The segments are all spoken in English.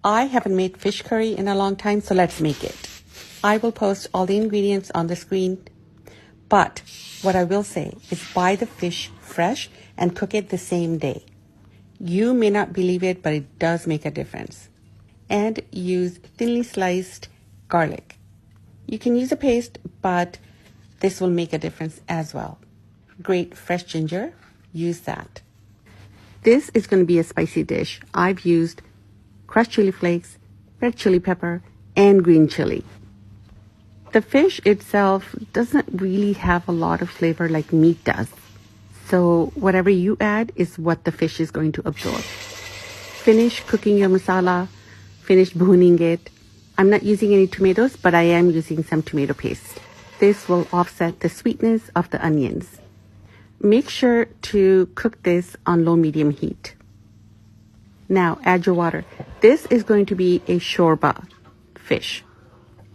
I haven't made fish curry in a long time, so let's make it. I will post all the ingredients on the screen, but what I will say is buy the fish fresh and cook it the same day. You may not believe it, but it does make a difference. And use thinly sliced garlic. You can use a paste, but this will make a difference as well. Grate fresh ginger, use that. This is going to be a spicy dish. I've used crushed chili flakes, red chili pepper, and green chili. The fish itself doesn't really have a lot of flavor like meat does. So whatever you add is what the fish is going to absorb. Finish cooking your masala, finish bhuning it. I'm not using any tomatoes, but I am using some tomato paste. This will offset the sweetness of the onions. Make sure to cook this on low-medium heat. Now add your water. This is going to be a shorba fish.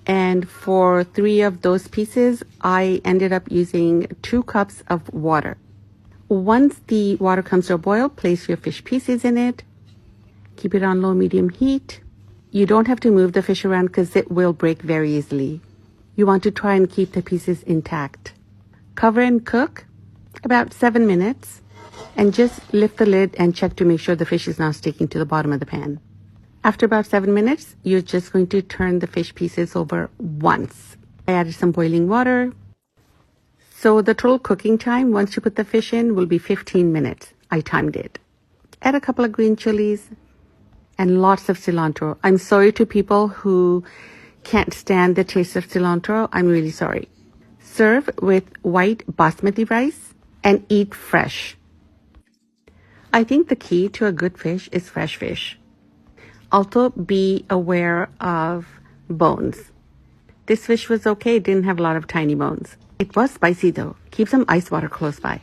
And for 3 of those pieces, I ended up using 2 cups of water. Once the water comes to a boil, place your fish pieces in it. Keep it on low-medium heat. You don't have to move the fish around because it will break very easily. You want to try and keep the pieces intact. Cover and cook about 7 minutes and just lift the lid and check to make sure the fish is not sticking to the bottom of the pan. After about 7 minutes, you're just going to turn the fish pieces over once. I added some boiling water. So the total cooking time once you put the fish in will be 15 minutes. I timed it. Add a couple of green chilies and lots of cilantro. I'm sorry to people who can't stand the taste of cilantro. I'm really sorry. Serve with white basmati rice and eat fresh. I think the key to a good fish is fresh fish. Also be aware of bones. This fish was okay, didn't have a lot of tiny bones. It was spicy though. Keep some ice water close by.